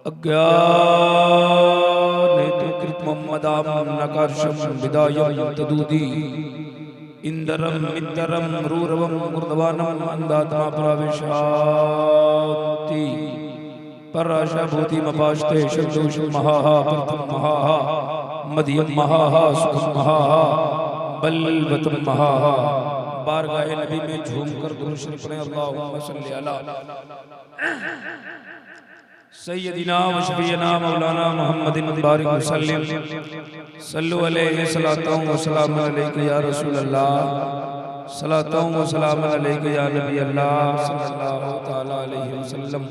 अज्ञानेतुकृतमम्मदां नकार्षं विदायं तदूदी इंदरं मित्रं रूरवं मूर्धवानं अंधात्मा प्रविशाति पराशभूतिमपाश्ते शब्दोषं महाहा प्रथम महाहा मध्यम महाहा सुखम महाहा बलवतम महाहा। बारगाहे नबी में झूम कर दुरूद शरीफ पढ़ें। अल्लाहुम्मा सल्ली अला सय्यदिना व शफीना मौलाना मुहम्मदिन बारिक वसल्लम सल्लु अलैहि सलातु व सलाम अलैका या रसूल अल्लाह सलातु व सलाम अलैका या नबी अल्लाह सल्लल्लाहु तआला अलैहि वसल्लम।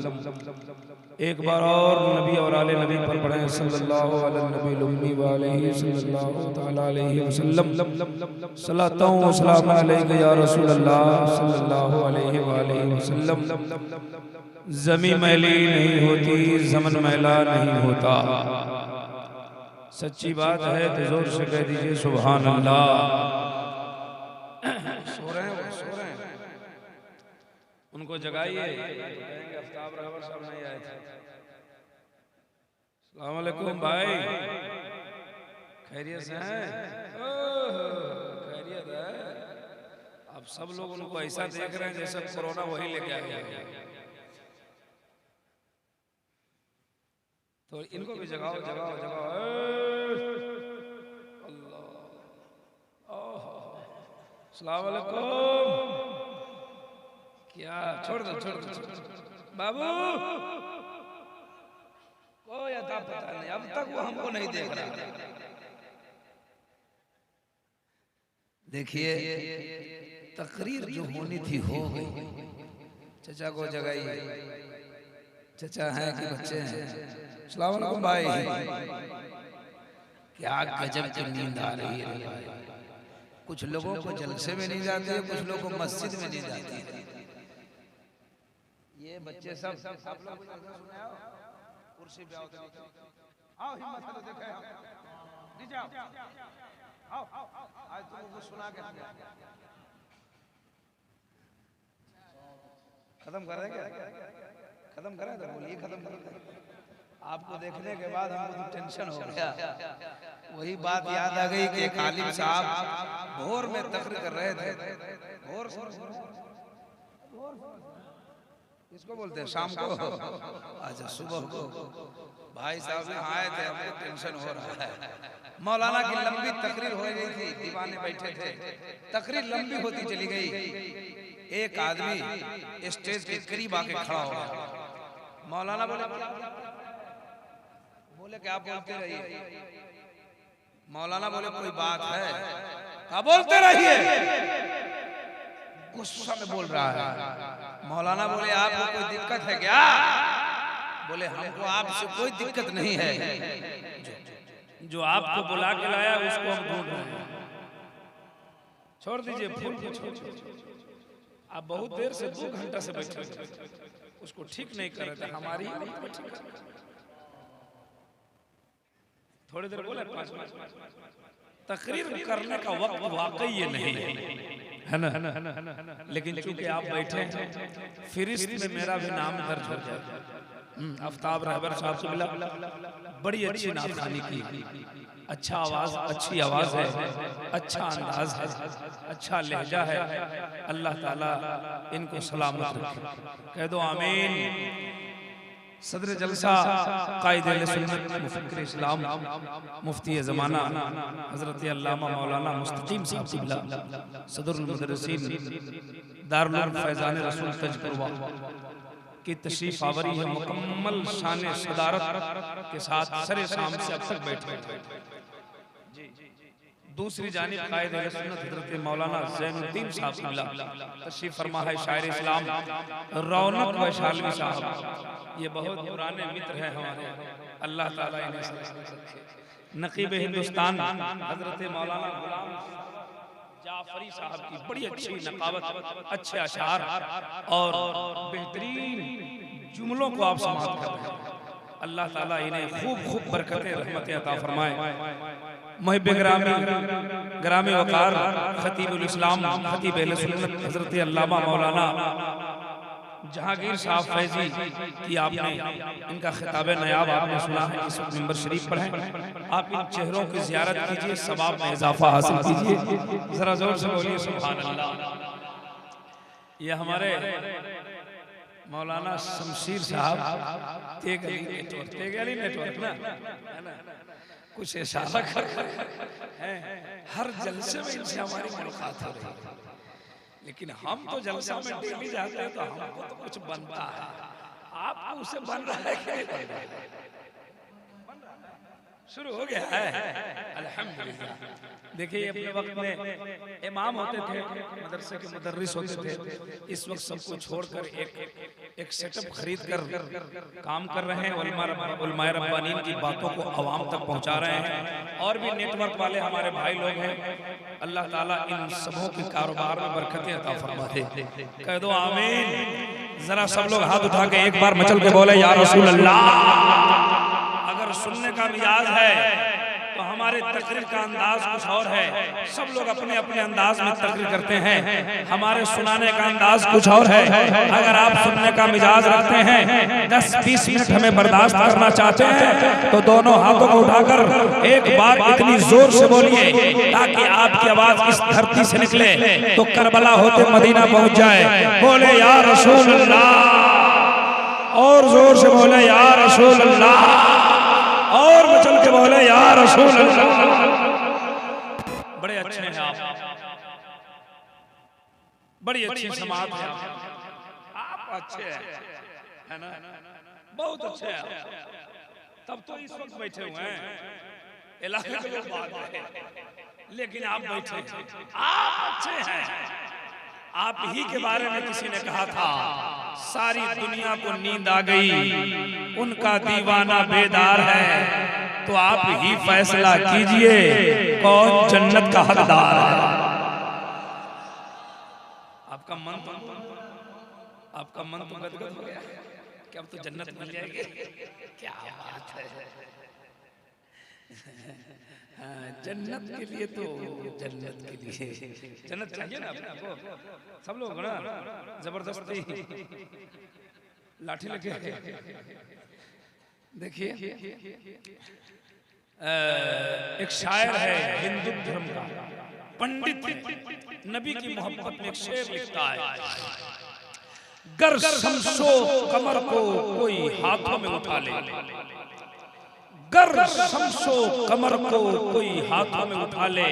एक बार और नबी और आले नबी पर पढ़ें। सल्लल्लाहु अला नबील उम्मी व अलैहि सल्लल्लाहु तआला अलैहि वसल्लम सलातु व सलाम अलैका या रसूल अल्लाह सल्लल्लाहु अलैहि व आलिहि वसल्लम। ज़मी मैली नहीं होती, ज़मन मैला नहीं होता। सच्ची बात है तो जोर से कह दीजिए सुभान अल्लाह। सो रहे हैं उनको जगाइए। आफ्ताब रहबर साहब नहीं आए थे। अस्सलाम वालेकुम भाई, खैरियत से हैं? खैरियत है। अब सब लोग उनको ऐसा देख रहे हैं जैसे कोरोना वही लेके आ गया। तो इनको भी जगाओ जगाओ जगाओ। अल्लाह, अस्सलाम वालेकुम। क्या छोड़ दो बाबू, कोई अता पता नहीं, अब तक वो हमको नहीं देख रहा। देखिए तकरीर जो होनी थी हो गई। चचा को जगाइए। चचा हैं कि बच्चे हैं? अस्सलाम वालेकुम भाई। क्या गजब की नींद आ रही है। कुछ लोगों को जलसे में नींद आती है, कुछ लोगों को मस्जिद में नींद आती है। ये बच्चे सब आप लोग सुने आओ, कुर्सी पे आओ, आओ हिम्मत करो, देखो नीचे आओ, आओ आज तुमको सुना के खत्म कर देंगे। खत्म करें तो बोलिए खत्म कर देंगे। आपको देखने के बाद हमको तो टेंशन हो गया। वही बात याद आ गई कि एक आलिम साहब भोर में तकरीर कर रहे थे। भोर इसको बोलते हैं शाम को, अच्छा सुबह को। भाई साहब यहाँ आए थे, हमको टेंशन हो रहा है। मौलाना की लंबी तकरीर हो गई थी, दीवाने बैठे थे, तकरीर लंबी होती चली गई। एक आदमी स्टेज के करीब आके खड़ा हो गया। मौलाना बोले क्या बोलते रहिए। मौलाना बोले कोई बात है? क्या बोलते रहिए। गुस्सा में बोल रहा है। मौलाना बोले आपको कोई दिक्कत है क्या? बोले हमको आपसे कोई दिक्कत नहीं है, जो आपको बुला के लाया उसको हम ढूंढ रहे हैं। छोड़ दीजिए फूल को, छोड़। आप बहुत देर से 2 घंटा से बैठे उसको ठीक नहीं कर रहे थे। हमारी थोड़ी देर बोले 5 मिनट। तकरीर करने का वक्त वाकई ये नहीं है ना। लेकिन चूंकि आप बैठे हैं, फिरिस्त में मेरा भी नाम दर्ज हो जाए। आफ्ताब रहबर साहब से मिला, बड़ी अच्छी नाथखानी की। अच्छा आवाज, अच्छी आवाज है, अच्छा अंदाज है, अच्छा लहजा है। अल्लाह ताला इनको सलामत रखे। कह दो आमीन। सदर जलसा कायदे सुन्नत मुफक्किर इस्लाम मुफ्ती ज़माना हज़रत अल्लामा मौलाना मुस्तकीम साहब क़िबला सदरुल मुदर्रिसीन दारुल फैज़ान रसूल तजकुरवा की तशरीफ आवरी है। मुकम्मल शान सदारत के साथ सरे शाम से अब तक बैठे। दूसरी जानिब कायदे सुन्नत हज़रत मौलाना ज़ैनुद्दीन साहब क़िबला तशरीफ फरमा है। शायर इस्लाम रौनक वैशाली साहब, ये बहुत पुराने मित्र हैं हमारे। अल्लाह ताला इन्हें नकीब हिंदुस्तान हजरत मौलाना गुलाम जाफरी साहब की बड़ी अच्छी नकावत, अच्छे अशार और बेहतरीन जुमलों को आप समाप्त कर रहे हैं। अल्लाह ताला इन्हें खूब खूब बरकतें रहमतें अता फरमाए। मुहिब ग्रामी वकार खतीबुल इस्लाम खतीब अहले सुन्नत हजरत अल्लामा मौलाना जहांगीर साहब फैजी की आपने इनका खिताब नयाब आपने सुना है, इस वक्त मिंबर शरीफ पर है। आप इन चेहरों की ज़ियारत कीजिए, सवाब में इजाफा हासिल कीजिए। जरा जोर से बोलिए सुभान अल्लाह। ये हमारे मौलाना शमशीर साहब तेग अली नेटवर्क ना कुछ इशारा कर हैं, हर जलसे में इनसे हमारी मुलाकात हो रही है, लेकिन हम तो जलसा में डेली जाते हैं तो हमको तो कुछ बनता है, आपको उसे बन रहा है क्या? शुरू हो गया है अल्हम्दुलिल्लाह। देखिए अपने वक्त में इमाम होते थे, मदरसे के मुदर्रिस होते थे, इस वक्त सबको छोड़कर एक सेटअप खरीद कर काम कर रहे हैं, उलमाए रब्बानीन की बातों को आवाम तक पहुंचा रहे हैं। और भी नेटवर्क वाले हमारे भाई लोग हैं, अल्लाह ताला इन सबों के कारोबार में बरकतें अता फरमा दे। कह दो आमीन। जरा सब लोग हाथ उठा के एक बार मचल के बोले या रसूल अल्लाह। अगर सुनने का मिजाज है तो हमारे तकरीर का अंदाज कुछ और है, सब लोग अपने अपने अंदाज में तकरीर करते हैं, हमारे सुनाने का अंदाज कुछ और है। अगर आप सुनने का मिजाज रखते हैं, 10-20 मिनट हमें बर्दाश्त करना चाहते हैं तो दोनों हाथों को उठाकर एक बार इतनी जोर से बोलिए ताकि आपकी आवाज इस धरती से निकले तो करबला होते मदीना पहुंच जाए। बोले या रसूल अल्लाह, और जोर से बोले या रसूल अल्लाह, और मचल के बोले या रसूल अल्लाह। बड़े अच्छे हैं आप, बड़ी अच्छी समाज है आप अच्छे हैं, है ना, बहुत अच्छे हैं। तब तो इस वक्त बैठे हुए हैं, इलाके के लोग बात है, लेकिन आप बैठे हैं, आप अच्छे हैं। आप ही के बारे में किसी ने कहा था सारी दुनिया को नींद आ गई, उनका दीवाना बेदार है, तो आप ही फैसला कीजिए कौन जन्नत का हकदार है। आपका मन तो गदगद हो गया कि अब तो जन्नत मिल जाएगी। क्या बात है, जन्नत के लिए तो जन्नत के लिए जन्नत चाहिए ना आपको, सब लोग ना जबरदस्ती लाठी लेके। देखिए एक शायर है हिंदू धर्म का, पंडित नबी की मोहब्बत में एक शेर लिखता है, गर शमशो कमर को कोई हाथों में उठा ले, गर शमशो कमर को कोई हाथों में उठा ले,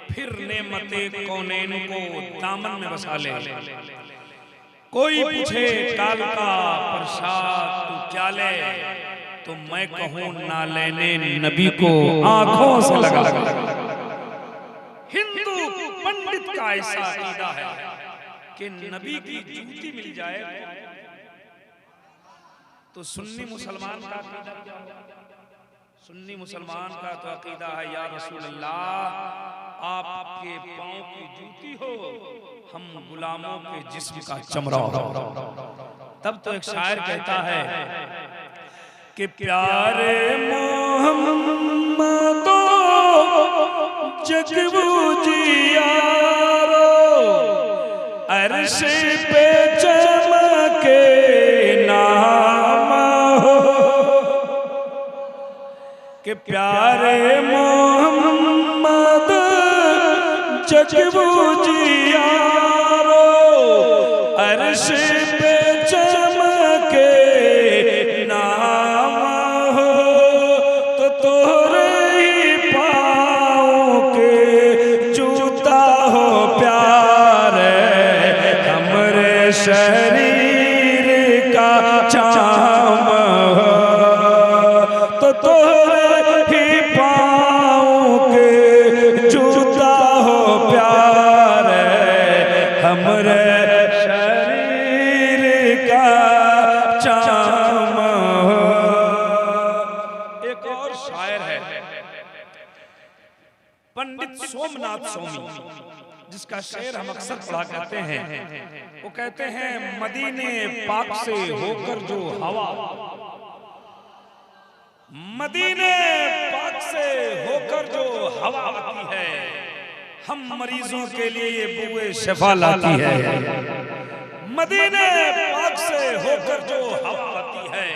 फिर नेमते कौनैन को दामन में बसा ले। कोई पूछे काल का प्रसाद तू क्या ले, तो मैं कहूं ना लेने नबी को आंखों से लगा। हिंदू पंडित का ऐसा अकीदा है कि नबी की जूती मिल जाए तो सुन्नी मुसलमान का अकीदा क्या होगा? सुन्नी मुसलमान का तो अकीदा है या रसूल अल्लाह आपके पांव की जूती हो, हम गुलामों के जिस्म का चमड़ा हो। तब तो एक शायर कहता है कि प्यारे मोहम्मदो जगबूजियारो अर्श पे चमके नाम हो, कि प्यारे मोहम्मद जगबूजियारो अर्श पे चमके नाम हो, तो तोरे ही पाँव के जूता हो प्यारे, हमरे शरीर का चाम हो, तो तोरे ही पाँव के जूता हो प्यारे, हमरे शरीर का चाम हो। एक और शायर है पंडित सोमनाथ स्वामी, जिसका शेर हम अक्सर पढ़ा करते हैं। वो कहते हैं मदीने पाक से होकर जो हवा, मदीने पाक से होकर जो हवा आती है, हम मरीजों के लिए ये बुए शिफा लाती है। मदीने पाक से होकर जो हवा आती है,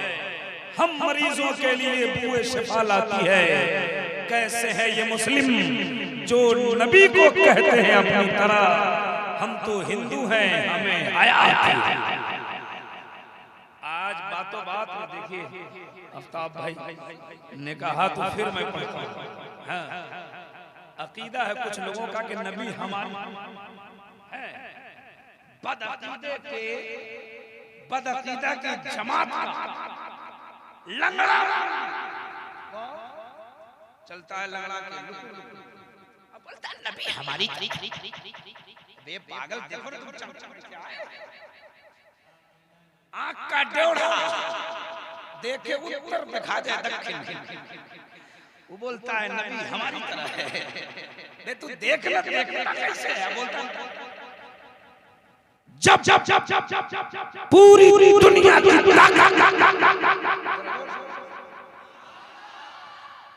हम मरीजों के लिए बुए शिफा लाती है। कैसे है ये मुस्लिम जो नबी को कहते हैं अपनी तरह, हम तो हिंदू हैं, हमें आया आती है। आज बातों बात में देखिए आफ्ताब भाई ने कहा तो फिर मैं पढ़ता हूं। हाँ, अकीदा है कुछ लोगों का कि नबी हमारे है, बदअकीदा की जमात लंगड़ा चलता है, लंगड़ा के अब बोलता है नबी हमारी बे पागल, देखो ना तुम चमचम क्या है, आंख का डेढ़ा देखे उत्तर दिखा जाए दक्षिण, वो बोलता है नबी हमारी तरह है। दे तू देख ले कैसे है, बोलता जब जब जब जब जब जब पूरी दुनिया की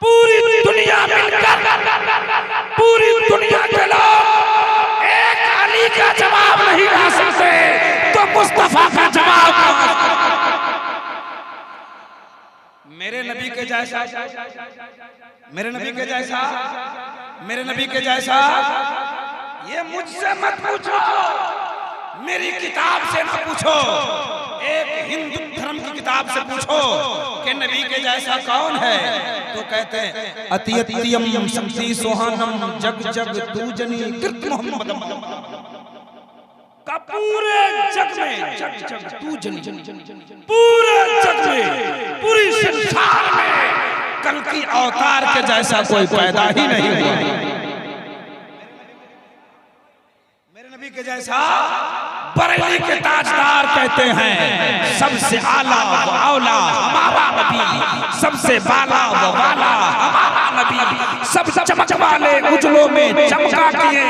पूरी दुनिया मिलकर पूरी दुनिया के लोग एक अली का जवाब नहीं ला सकते तो मुस्तफा का जवाब मेरे नबी के जैसा, मेरे नबी के जैसा, मेरे नबी के जैसा। ये मुझसे मत पूछो, मेरी किताब से न पूछो, एक हिंदू धर्म की किताब से पूछो कि नबी के जैसा कौन है। तो कहते हैं अतियतियम शक्ति सोहानम जग जग तूजनी कृत मोहम्मदम का पूरे जग में, जग जग तूजनी, पूरे जग में, पूरी संसार में कल की अवतार के जैसा कोई पैदा ही नहीं हुआ। मेरे नबी के जैसा बरेली के ताजदार कहते हैं सबसे आला व औला हमारा नबी, सबसे बाला व वाला हमारा नबी, सब चमक वाले उजलों में चमका किए,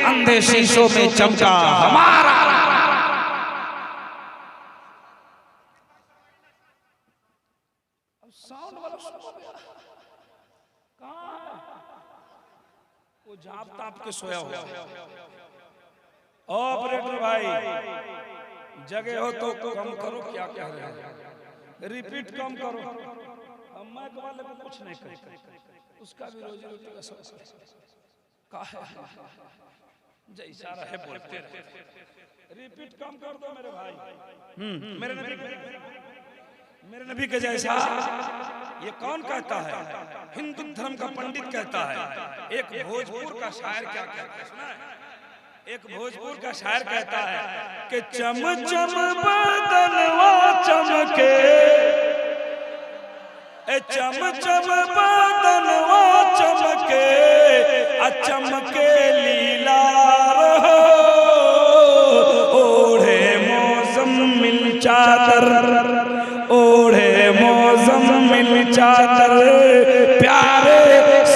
अंधे शीशों में चमका हमारा। साउंड वाला कहाँ वो झाप ताप के सोया हुआ। ऑपरेटर भाई जगह हो तो कम करो, क्या कह रहे हैं, रिपीट कम करो। मैं वाले को कुछ नहीं कर, उसका भी रोजी रोटी का सवाल है, इशारा है बोलते रहे, रिपीट कम कर दो मेरे भाई। मेरे नबी के जैसा ये कौन कहता है, हिंदू धर्म का पंडित कहता है। एक भोजपुर का शायर क्या कहता है सुना है, एक भोजपुर का शायर कहता है कि चम चम बदनवा चमके, चम चम बदनवा चमके, चमके लीला रहो, ओढ़े मौसम मिल चादर, ओढ़े मौसम मिल चादर, प्यारे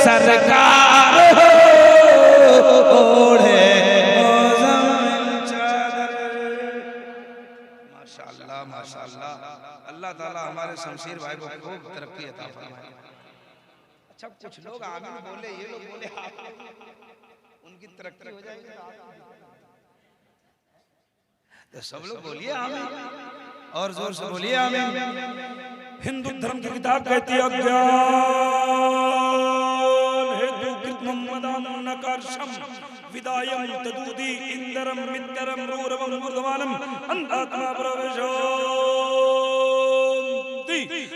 सरकार हो, ओढ़े माशाअल्लाह। अल्लाह ताला हमारे शमशीर भाई को खूब तरक्की अता फरमाए। अच्छा कुछ लोग आमीन बोले, ये लोग बोले उनकी तरक्की हो जाएगी, तो सब लोग बोलिए आमीन, और जोर से बोलिए आमीन। हिंदू धर्म की किताब कहती है अज्ञान हेतु कृत्मम मदाम नकर्षम विदायम तदूदी इंदरम मित्रम रूरवम मूर्धमानम अंधात्मा प्रवेशोन्ति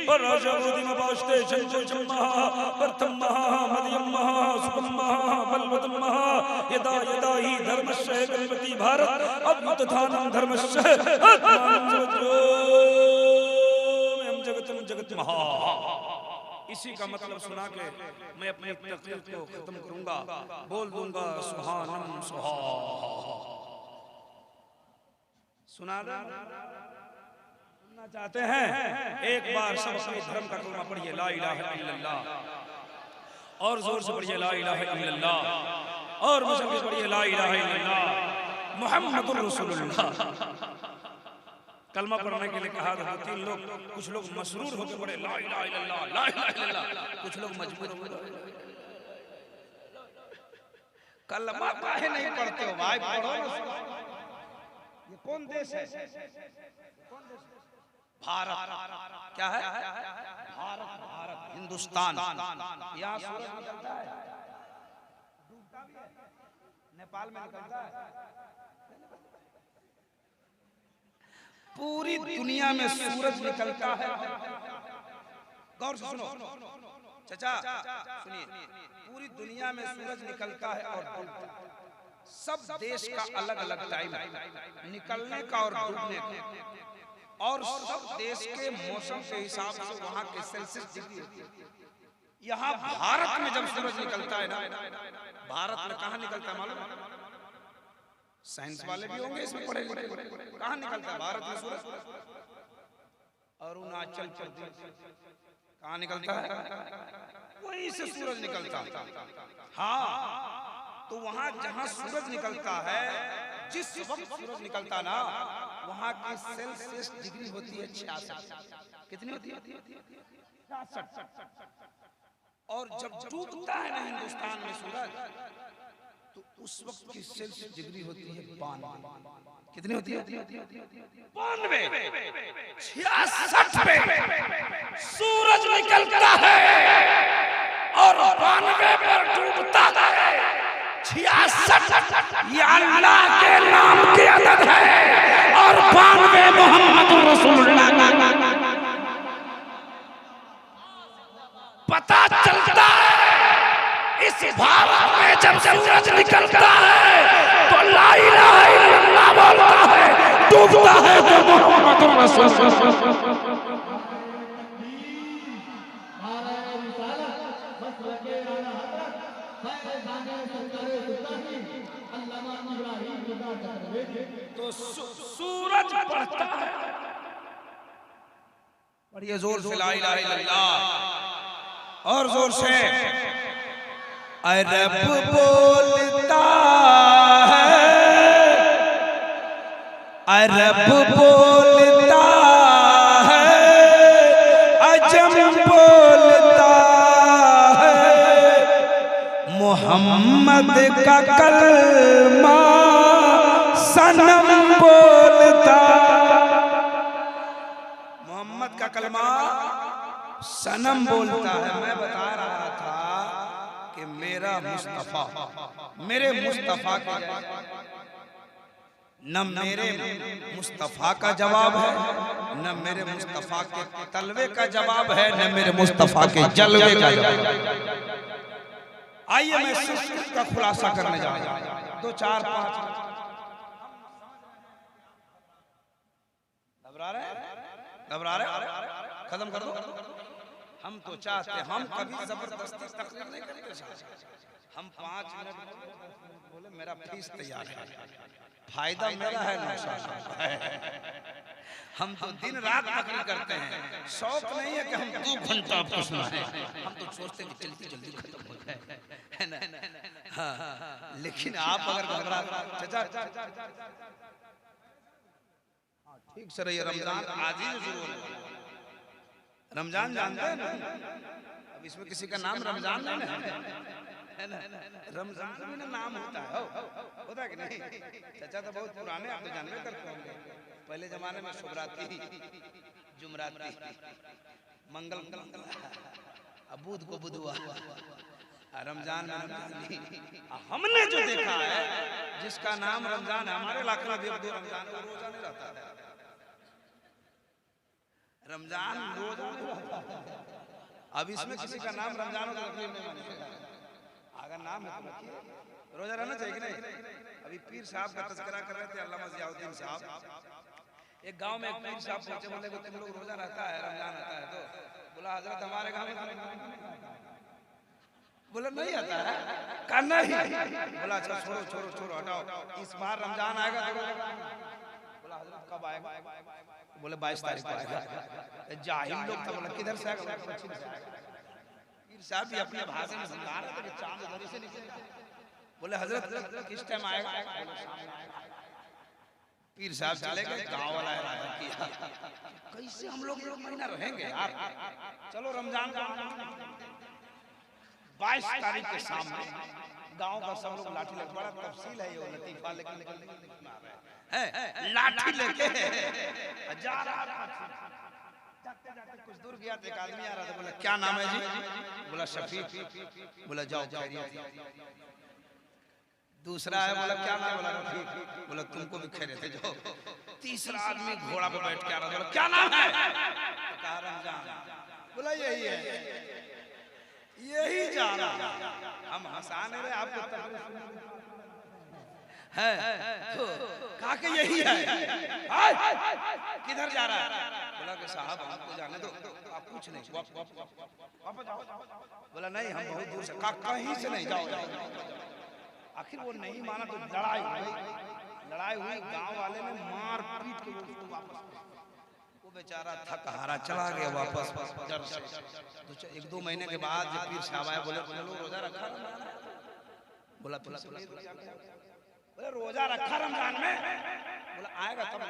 पराशबुद्धिम पाष्टे संजोषम महा अर्थम महा मध्यम महा सुखम महा बलवतम महा यदा यदा ही धर्मस्य गणपति भारत अद्भुतधानम धर्मस्य आत्मानं समज्रो जगतम जगत महा। इसी का मतलब सुना के मैं अपनी तकरीर को खत्म करूंगा, बोल दूंगा सुभानम सुहा। सुना सुनना चाहते हैं, एक बार सब अपने धर्म का कलमा पढ़िए, ला इलाहा इल्लल्लाह, और जोर से पढ़िए ला इलाहा इल्लल्लाह, और मुसलमान पढ़िए ला इलाहा इल्लल्लाह मुहम्मदुर रसूलुल्लाह। कलमा पढ़ने के लिए कहा था, तीन लोग, कुछ लोग मसरूर होकर पढ़े ला इलाहा इल्लल्लाह, ला इलाहा इल्लल्लाह, कुछ लोग मजबूर हो गए। कलमा काहे नहीं पढ़ते हो भाई, पढ़ो। ये कौन देश है? भारत। क्या है? भारत। भारत, हिंदुस्तान। यहाँ सूरज निकलता है, डूबता भी है। नेपाल में निकलता है। पूरी दुनिया में सूरज निकलता है। गौर से सुनो चाचा, सुनिए, पूरी दुनिया में सूरज निकलता है और डूबता है। सब देश का अलग अलग टाइम है निकलने का और डूबने का, और सब देश के मौसम के हिसाब से वहां के सेल्सियस डिग्री होती है। यहाँ भारत में जब सूरज निकलता है ना, भारत में कहाँ निकलता है मालूम? साइंस वाले भी होंगे इसमें पढ़े लिखे, कहाँ निकलता है भारत में सूरज? अरुणाचल प्रदेश। कहाँ निकलता है? वहीं से सूरज निकलता है। हाँ, तो वहां जहां सूरज निकलता है, जिस वक्त सूरज निकलता ना, वहां की सेल्सियस डिग्री होती है 66। कितनी होती है? 66। और जब डूबता है ना हिंदुस्तान में सूरज, तो उस वक्त की सेल्सियस डिग्री होती है 92। कितनी होती है? 92। 66 पे सूरज निकलता है और 92 पर डूबता है। 66 ये अल्लाह के नाम की अदद है और 92 मोहम्मद रसूलुल्लाह का पता चलता है। इस भारत में जब सूरज निकलता है तो ला इलाहा इल्लल्लाह बोलता है, डूबता है तो मोहम्मद रसूलुल्लाह। तो सूरज बढ़ता है। बड़े जोर से ला इलाहा इल्लल्लाह, और जोर से अरब बोलता है, अरब बोलता है, अजम बोलता है, मोहम्मद का कलमा सनम बोलता। मोहम्मद का कलमा सनम बोलता है। मैं बता रहा था कि मेरा मुस्तफा, मेरे मुस्तफा के न मेरे मुस्तफा का जवाब है, न मेरे मुस्तफा के तलवे का जवाब है, न मेरे मुस्तफा के जलवे का जवाब है। आइए मैं संस्कृत का खुलासा करने जा रहा हूं। 2 4 5 घबरा रहे? खत्म कर दो। हम तो चाहते, हम कभी जबरदस्ती तकलीफ नहीं करते। हम 5 मिनट बोले, मेरा फीस तैयार है, फायदा मेरा है, नुकसान है। हम तो दिन रात तकलीफ करते हैं। शौक नहीं है कि हम 2 घंटा आपको सुनाएं। हम तो सोचते हैं कि जल्दी जल्दी खत्म हो जाए, है ना? हाँ, लेकिन आप अगर घबरा, चाचा ठीक से रहिए। रमजान आज ही शुरू होने वाला है। रमजान जानते हैं ना? अब इसमें किसी का नाम रमजान नहीं है ना? रमजान में ना नाम होता है, होता है कि नहीं? चाचा तो बहुत पुराने, आप तो जानते करते होंगे। पहले जमाने में शुभरात्रि, जुमरात्रि, मंगल अब बुध को बुधवार, रमजान में रमजान। हमने जो देखा है, जिसका नाम रमजान है, हमारे इलाके में भी 2 रमजान है, रोजा नहीं रहता है। रमजान रोजा नहीं रहता है। अब इसमें किसी का नाम रमजान हो तो तकलीफ नहीं मानेगा। अगर नाम है तो रखिए, रोजा रहना चाहिए कि नहीं? अभी पीर साहब का तज़किरा कर रहे थे, अल्लामा ज़ियाउद्दीन साहब। एक गांव में एक पीर साहब पहुंचे, बोले कि तुम लोग रोजा रहता है, रमजान आता है? तो बोला हजरत हमारे गांव में। बोला नहीं आता है? कहा नहीं। बोला अच्छा छोड़ो छोड़ो छोड़ो हटाओ, इस बार रमजान आएगा तो। बोला हजरत कब आएगा? बोले 22 तारीख को आएगा। जाहिल लोग था। बोला किधर से आएगा? पीर साहब भी अपने भाषा में समझा रहे थे कि चांद उधर से निकलेगा। बोले हजरत किस टाइम आएगा? पीर साहब चले गए, गांव वाला इरादा किया कैसे हम लोग महीना रहेंगे यार, चलो रमजान का 22 तारीख के सामने गांव का सब लोग लाठी लग, बड़ा तफसील है ये लतीफा, लेकिन लाठी लेके जा रहा था। जाते जाते कुछ दूर गया तो एक आदमी आ रहा था, बोला क्या नाम है जी? बोला शफीक। बोला जाओ खैरियत। दूसरा है, बोला क्या नाम? बोला रफीक। बोला तुमको भी खैरियत है, जाओ। तीसरा आदमी घोड़ा पे बैठ के आ रहा था, बोला क्या नाम है? कहा रमजान। बोला यही है, यही जा रहा। हम हंसा नहीं रहे आपको, है कहा कि यही है। किधर जा रहा है? बोला कि साहब आपको जाने दो, आप कुछ नहीं, वापस जाओ। बोला नहीं हम बहुत दूर से, कहीं से नहीं, जाओ। आखिर वो नहीं माना तो लड़ाई हुई। गांव वाले ने मार पीट के उसको वापस, वो बेचारा थक हारा चला गया वापस। तो 1-2 महीने के बाद जब पीर साहब आए, बोले चलो रोजा रखा। बोला बोला रोजा रखा रमजान में? बोला आएगा तब।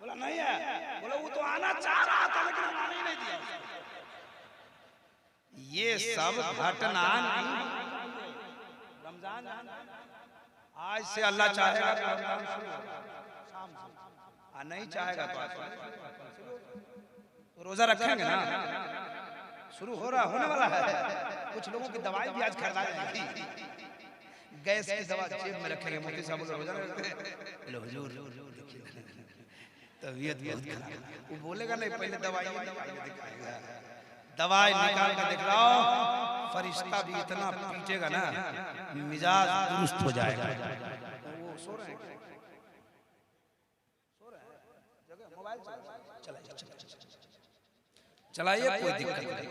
बोला नहीं है। बोला वो तो आना चाह रहा था लेकिन आने ही नहीं दिया। ये सब घटना रमजान आज से अल्लाह चाहेगा तो रमजान शुरू होगा, नहीं चाहेगा तो रोजा रखेंगे ना। शुरू होने वाला है। कुछ लोगों की दवाई भी आज खरीदा जाएगी। गैस की दवा जेब में रखेंगे। मोदी साहब रोजा रखते हैं, हुजूर तबीयत बहुत खराब। वो बोलेगा नहीं, पहले दवाई दिखाएगा। दवाई निकाल कर दिखाओ, फरिश्ता भी इतना पीटेगा ना, मिजाज दुरुस्त हो जाएगा। वो सो रहे हैं, जगह मोबाइल चलाइए, कोई दिक्कत नहीं।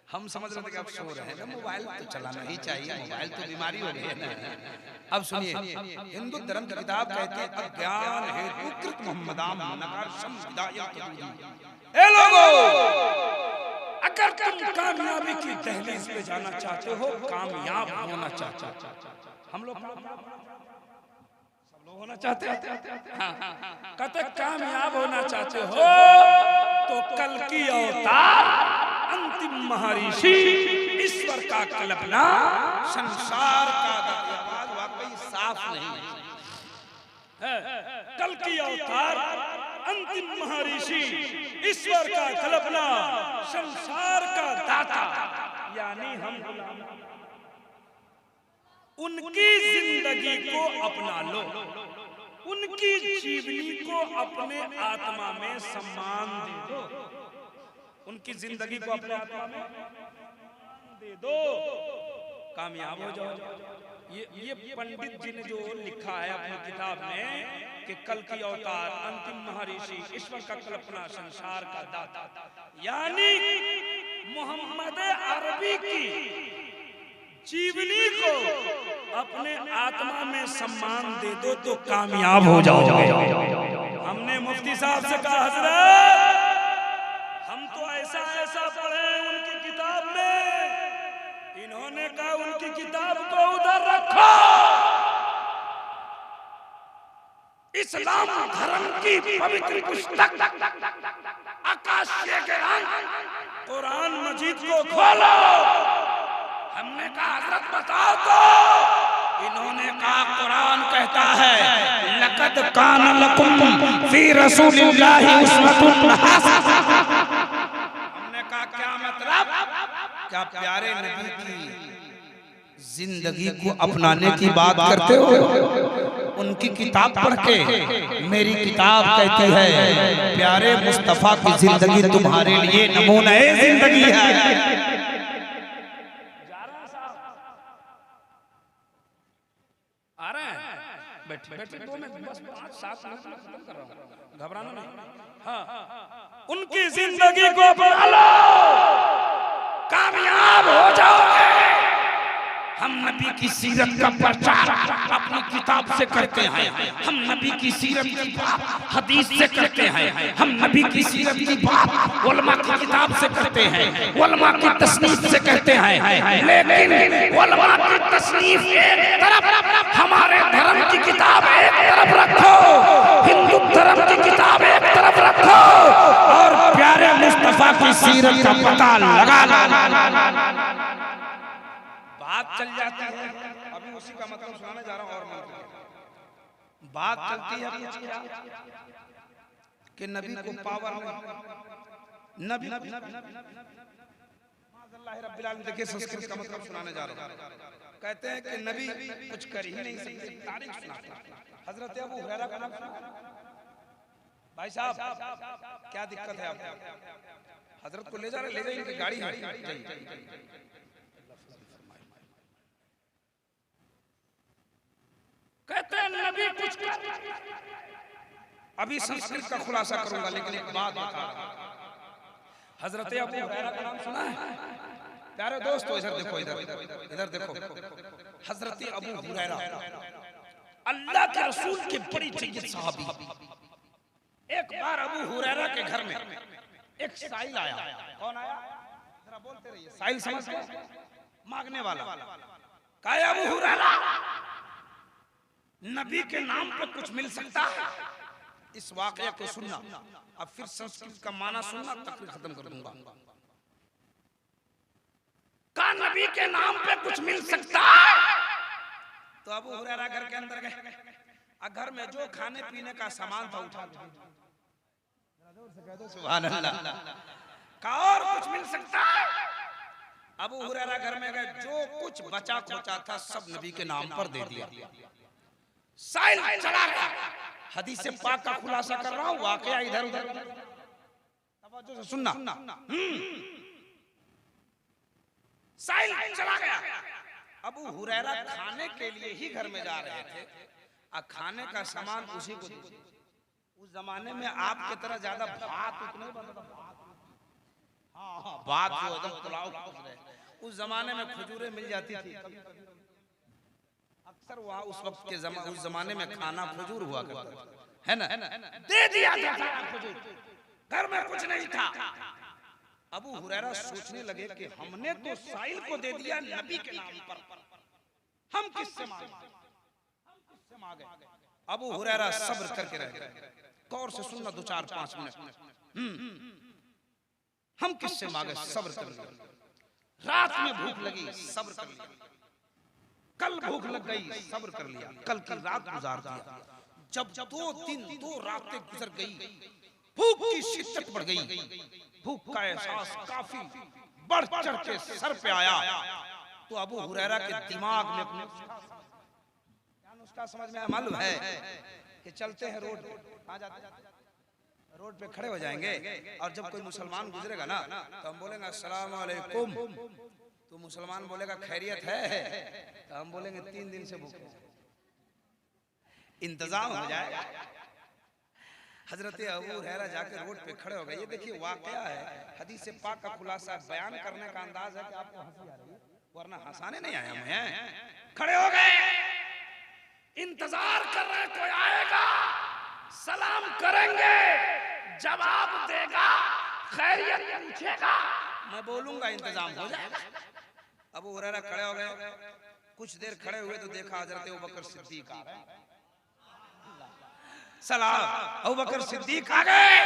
हम समझ रहे थे कि आप सो रहे हैं ना, मोबाइल तो चलाना ही चाहिए, मोबाइल तो बीमारी हो गई है ना। अब सुनिए, हिंदू धर्म की किताब कहती है अज्ञान हेतु कृत मोहम्मदाम नकारशम हिदायत। ए लोगों, अगर तुम कामयाबी की दहलीज पे जाना चाहते हो, कामयाब होना चाहते हो, हम लोग सब लोग होना चाहते हैं, कहते कामयाब होना चाहते हो तो कल की अवतार अंतिम महर्षि ईश्वर का कल्पना संसार का आवाज वाकई साफ नहीं है। कल की अवतार अंतिम महर्षि ईश्वर का कल्पना संसार का दाता, यानी हम उनकी जिंदगी को अपना लो, उनकी जीवनी को अपने आत्मा में सम्मान दे दो, उनकी जिंदगी को अपने आत्मा में दे दो, कामयाब हो जाओ। ये पंडित जी ने जो लिखा है अपनी किताब में कि कल की अवतार अंतिम महर्षि ईश्वर का कल्पना संसार का दाता, यानी मोहम्मद अरबी की जीवनी को अपने आत्मा में सम्मान दे दो तो कामयाब हो जाओ। हमने मुफ्ती साहब से कहा, हजरत हम तो ऐसा पढ़े उनकी किताब में, इन्होंने कहा उनकी किताब को उधर रखो, इस्लाम धर्म की पवित्र पुस्तक आकाशीय ज्ञान कुरान मजीद को खोलो। हमने कहा हजरत बताओ तो, इन्होंने कहा कुरान कहता है लक़द कान लकुम फी रसूलिल्लाहि उस्वतुन हसना। हमने कहा क्या मतलब? क्या प्यारे नबी की जिंदगी को अपनाने की बात करते हो? उनकी किताब पढ़ के मेरी किताब कहती है प्यारे मुस्तफा की जिंदगी तुम्हारे लिए नमूना जिंदगी है। आ रहे हैं, बैठ 2 मिनट, बस 5-7 मिनट में खत्म कर रहा हूं, घबराना नहीं। हाँ, उनकी जिंदगी को अपना लो, कामयाब हो जाओगे। हम नबी की सीरत का प्रचार अपनी किताब से करते हैं, हम नबी की सीरत की बात हदीस से करते हैं, हम नबी की सीरत की बात उलमा की किताब से करते हैं, उलमा की तसनीफ से करते हैं। लेकिन उलमा की तसनीफ एक तरफ, हमारे धर्म की किताब एक तरफ रखो, हिंदू धर्म की किताब एक तरफ रखो और प्यारे मुस्तफा की सीरत का पता लगा लो। बात चल जाती है। अभी उसी का मतलब सुनाने जा रहा हूं और बात चलती है कि नबी को पावर नबी रब्बिल आलमीन। देखिए संस्कृत का मतलब सुनाने जा रहा हूं। कहते हैं कि नबी कुछ कर ही नहीं सकते, तारीख सुनाते। हजरत अबू हुरैरा का नाम सुना? भाई साहब क्या दिक्कत है आपको? हजरत को ले जा रहे, ले जाइए, इनकी गाड़ी है। कहते हैं नबी कुछ कर। अभी संस्कृत का खुलासा करूंगा, लेकिन एक बात बता रहा हूं। हजरत अबू हुरैरा का नाम सुना है? प्यारे दोस्तों इधर देखो, इधर देखो। हजरत अबू हुरैरा अल्लाह के रसूल के बड़ी सैयद साहबी। एक बार अबू हुरैरा के घर में एक साइल आया। कौन आया? जरा बोलते रहिए। साइल समझते हैं? मांगने वाला। कहा अबू हुरैरा नबी के नाम पे कुछ मिल सकता है? इस वाकया को सुनना, अब फिर संस्कृत का माना सुनना, तकरीर खत्म कर दूंगा। का नबी के नाम पे कुछ मिल सकता है? तो अबू हुरैरा घर के अंदर गए। घर में जो खाने पीने का सामान था उठा। सुभान अल्लाह। का और कुछ मिल सकता है? अबू हुरैरा घर में गए, जो कुछ बचा खोचा था सब नबी के नाम पर दे दिया। साइल चला गया। हदीस पाक का खुलासा कर रहा हूं, वाकया इधर उधर तवज्जो से सुनना। साइल चला गया। अबू हुरैरा खाने के लिए ही घर में जा रहे थे, और खाने का सामान उसी को दिया। उस जमाने में आपके तरह ज्यादा भात उतने बनता था। हाँ, भात जो एकदम पुलाव उस जमाने में खजूरें मिल जाती थी। अक्सर वहाँ उस वक्त के उस जमाने में खाना खजूर हुआ करता है ना? दे दिया था खजूर, घर में कुछ नहीं था। अबू हुरैरा सोचने लगे कि हमने तो साइल को दे दिया नबी के नाम पर, हम किससे मांगे? अबू हुरैरा सब्र करके रह गए। गौर से सुनना, 2 4 5 मिनट। हम किससे मांगे? सब्र कर लिया। रात में भूख लगी, सब्र कर लिया। कल भूख लग गई, सब्र कर लिया। कल की रात गुजार दिया। जब 2 दिन 2 रातें गुजर गई, भूख की शिद्दत बढ़ गई। भूख का एहसास काफी बढ़ चढ़ के सर पे आया। तो अबू हुरैरा के दिमाग में अपने नुस्खा समझ में मालूम है कि चलते हैं रोड पे, रोड पे खड़े हो जाएंगे, और जब कोई मुसलमान गुजरेगा ना तो हम बोलेंगे अस्सलाम वालेकुम। तो मुसलमान बोलेगा खैरियत है, तो हम बोलेंगे 3 दिन से भूखे। इंतजाम हो जाएगा। हजरत अबू हुरैरा जाके रोड पे खड़े हो गए। ये देखिए वाकया है, हदीस पाक का खुलासा बयान करने का अंदाज है कि आपको हंसी आ रही है, वरना हंसाने नहीं आया मैं। खड़े हो गए, इंतजार कर रहे कोई आएगा, सलाम करेंगे, जवाब देगा, खैरियत पूछेगा, मैं बोलूंगा, इंतजाम हो जाएगा। अबू हुरैरा खड़े हो गए। कुछ देर खड़े हुए तो देखा हजरत अबू बकर सिद्दीक आ गए। सलाम, अबू बकर सिद्दीक आ गए।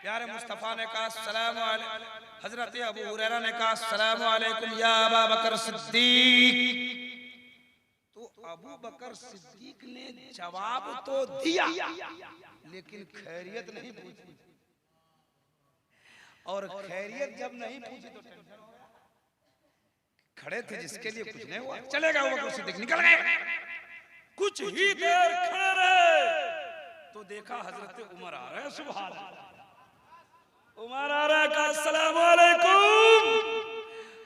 प्यारे मुस्तफा ने कहा सलाम अलैकुम। हजरत अबू हुरैरा ने कहा सलाम अलैकुम या अबा बकर सिद्दीक। तो अबू बकर सिद्दीक ने जवाब तो दिया, लेकिन खैरियत नहीं पूछी। और खैरियत जब नहीं पूछी तो टेंशन हो गया। खड़े थे जिसके लिए कुछ नहीं हुआ, चलेगा अबू बकर सिद्दीक निकल गए। कुछ ही देर खड़े रहे तो देखा हजरत उमर आ रहे हैं। सुभान अल्लाह। उमर आ रहा है, कहा अस्सलाम वालेकुम।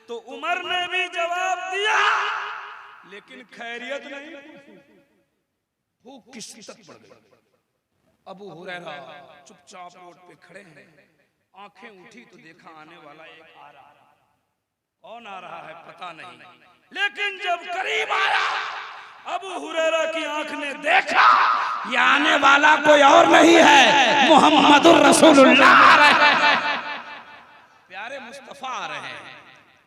तो उमर ने भी जवाब दिया, लेकिन खैरियत नहीं पूछी। भूख की शिद्दत बढ़ गई। अबू हुरैरा चुपचाप रोड पे खड़े हैं। आंखें उठी तो देखा आने वाला एक आ रहा है। कौन आ रहा है पता नहीं, लेकिन जब करीब आया अबू हुरैरा की आंख ने देखा ये आने वाला कोई और नहीं है, मुहम्मदुर रसूलुल्लाह आ रहे हैं। प्यारे मुस्तफा आ रहे हैं।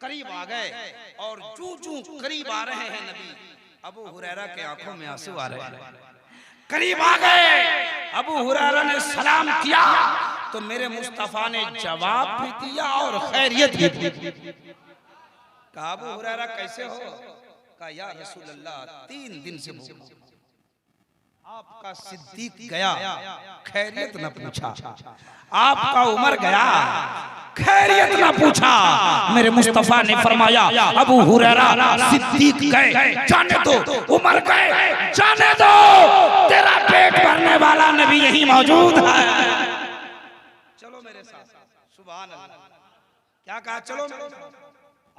करीब आ गए, और जू करीब आ रहे हैं नबी, अबू हुरैरा के आंखों में आंसू आ रहे हैं। करीब आ गए, अबू हुरैरा ने सलाम किया तो मेरे मुस्तफा ने जवाब भी दिया और खैरियत भी दी। कहा अबू हुरैरा कैसे हो? कहा या रसूल अल्लाह 3 दिन से भूखा। आपका सिद्दीक गया खैरियत न पूछा, आपका उमर गया खैरियत न पूछा। मेरे मुस्तफा ने फरमाया अबू हुरैरा सिद्दीक गए जाने दो, उमर गए जाने दो, तेरा पेट भरने वाला नबी यही मौजूद है। चलो मेरे साथ, सुभान अल्लाह। क्या कहा? चलो मेरे साथ।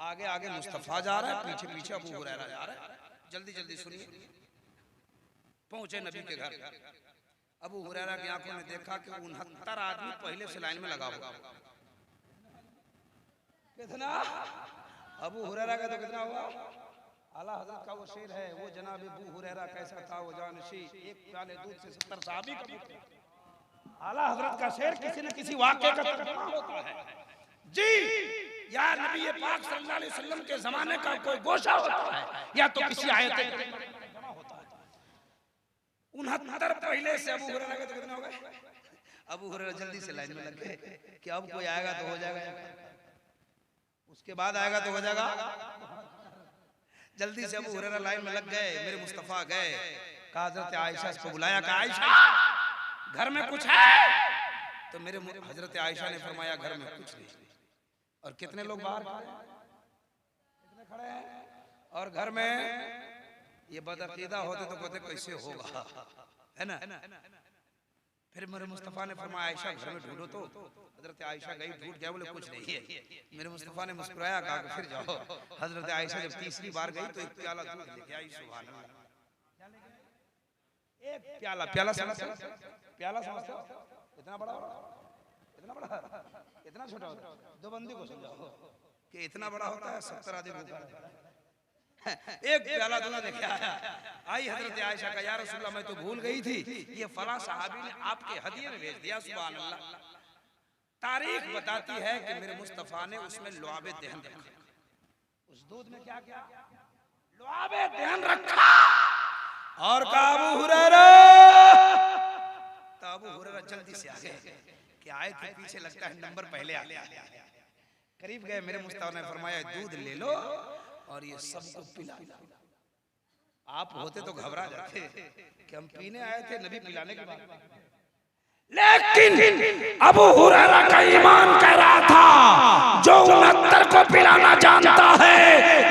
आगे आगे मुस्तफा जा रहा है, पीछे पीछे अबू हुरैरा जा रहा है। जल्दी जल्दी सुनिए। पहुंचे नबी के घर। अबू हुरैरा की आंखों ने देखा कि 69 आदमी पहले से लाइन में लगा हुआ। कितना? अबू हुरैरा का तो कितना हुआ? आला हजरत का वो शेर है, वो जनाब अबू हुरैरा कैसा था वो जानशी, एक प्याले दूध से 70 सहाबी का। आला हजरत का शेर किसी न किसी वाक़े का तर्जुमा होता है। जी, या नबी पाक सल्लल्लाहु अलैहि वसल्लम के जमाने का कोई गोशा होता है, या तो किसी आयत जमा होता है। 69 पहले से अबू हुरैरा का तो कितना हो गए? अबू हुरैरा जल्दी से लाइन में लग गए कि अब कोई आएगा तो हो जाएगा, उसके बाद आएगा तो हो जाएगा। जल्दी से अबू हुरैरा लाइन में लग गए। मेरे मुस्तफा गए, कहा हजरत आयशा को बुलाया, कहा आयशा घर में कुछ है? तो मेरे हजरत आयशा ने फरमाया घर में कुछ नहीं। और कितने लोग बाहर कितने खड़े हैं? और घर में ये बदअकीदा होते तो कहते कैसे होगा, है ना? फिर मेरे मुस्तफा ने फरमाया आयशा घर में ढूंढो। तो हजरत आयशा गई, ढूंढ गया, बोले कुछ नहीं है। मेरे मुस्तफा ने मुस्कुराया, कहा फिर जाओ। हजरत आयशा जब तीसरी बार गई तो एक प्याला दूध लेके आई। सुभान अल्लाह। एक प्याला, प्याला समझते हो? इतना बड़ा, इतना बड़ा, इतना छोटा होता है? दो बंदी को समझाओ कि इतना बड़ा होता है, 70 आदमी। एक प्याला दूध लेके आया। आई हजरत आयशा का, या रसूल अल्लाह मैं तो भूल गई थी, ये फला सहाबी ने आपके हदिये में भेज दिया। सुभान अल्लाह। तारीख बताती है कि मेरे मुस्तफा ने उसमें लुआबे दहन रखा। उस दूध में क्या क्या? लुआबे दहन रखा। और कहा अबू हुरैरा, तो अबू हुरैरा जल्दी से आ गए कि आए थे पीछे, लगता है नंबर पहले आ गया। करीब गए, मेरे मुस्तफा ने फरमाया दूध ले लो और ये सबको पिला। आप होते तो घबरा जाते कि हम पीने आए थे, नबी पिलाने के बाद। लेकिन अबू हुरैरा का ईमान कह रहा था जो 69 को पिलाना जानता है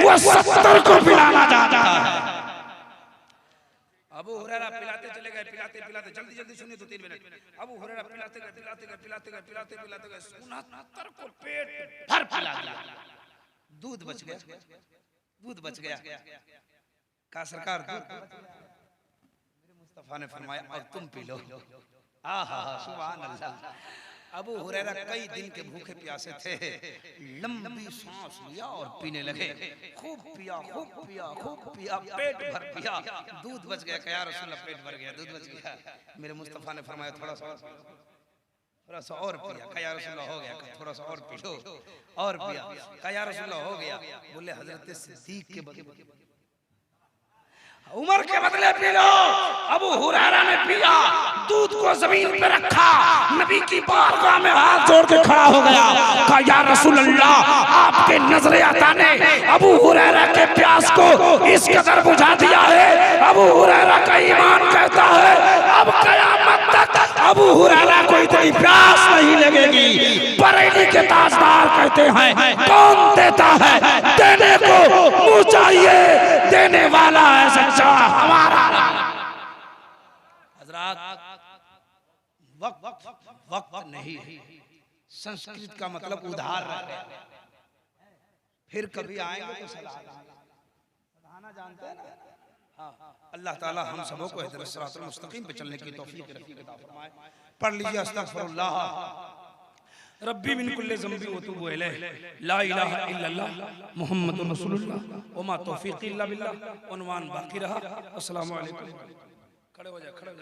वो 70 को पिलाना जानता है। अबू हुरैरा पिलाते चले गए, पिलाते पिलाते, जल्दी जल्दी सुनिए, 2-3 मिनट। अबू हुरैरा पिलाते गए, पिलाते गए, पिलाते गए, पिलाते पिलाते गए, 69 को पेट भर पिला दिया। दूध बच गया, दूध बच गया। कहा सरकार दूध। मेरे मुस्तफा ने फरमाया अब तुम पी लो। आहा सुभान अल्लाह। अबू हुरैरा कई दिन के भूखे प्यासे थे, लंबी सांस लिया और पीने लगे। खूब पिया, खूब पिया, खूब पिया, पेट भर पिया, दूध बच गया। क्या रसूल अल्लाह पेट भर गया, दूध बच गया। मेरे मुस्तफा ने फरमाया थोड़ा सा और पिया। क्या रसूल अल्लाह हो गया, थोड़ा सा और पी लो। और पिया। क्या रसूल अल्लाह हो गया। बोले हजरत सिद्दीक के बदले, उमर के बदले पी लो। अबू हुरैरा ने पिया, दूध को जमीन पे रखा, नबी की बारगाह में हाथ जोड़ के खड़ा हो गया। कहा या रसूल अल्लाह, आपके नजरे आता ने अबू हुरैरा के प्यास को इस कदर बुझा दिया है। अबू हुरैरा का ईमान कहता है अब कयामत तक अबू हुरैरा को इतनी प्यास नहीं लगेगी। बरेली के ताजदार कहते हैं कौन देता है, देने को मुंह चाहिए, देने वाला है सच्चा हमारा। हजरात वक्त नहीं, संस्कृत का मतलब उधार रहे। फिर कभी आएंगे तो सलाहना जानते हैं ना। हाँ, अल्लाह ताला हम सबों को हिदायत सिरातुल मुस्तकीम पे चलने की तौफीक अता फरमाए। पढ़ लीजिए अस्तगफिरुल्लाह रब्बी मिन कुल्ली ज़ंबी व तूबु इलैह ला इलाहा इल्लल्लाह मुहम्मदुर रसूलुल्लाह व मा तौफीक़ी इल्ला बिल्लाह। उन्वान बाकी रहा। अस्सलामु अलैकुम। खड़े हो जा, खड़े हो जा।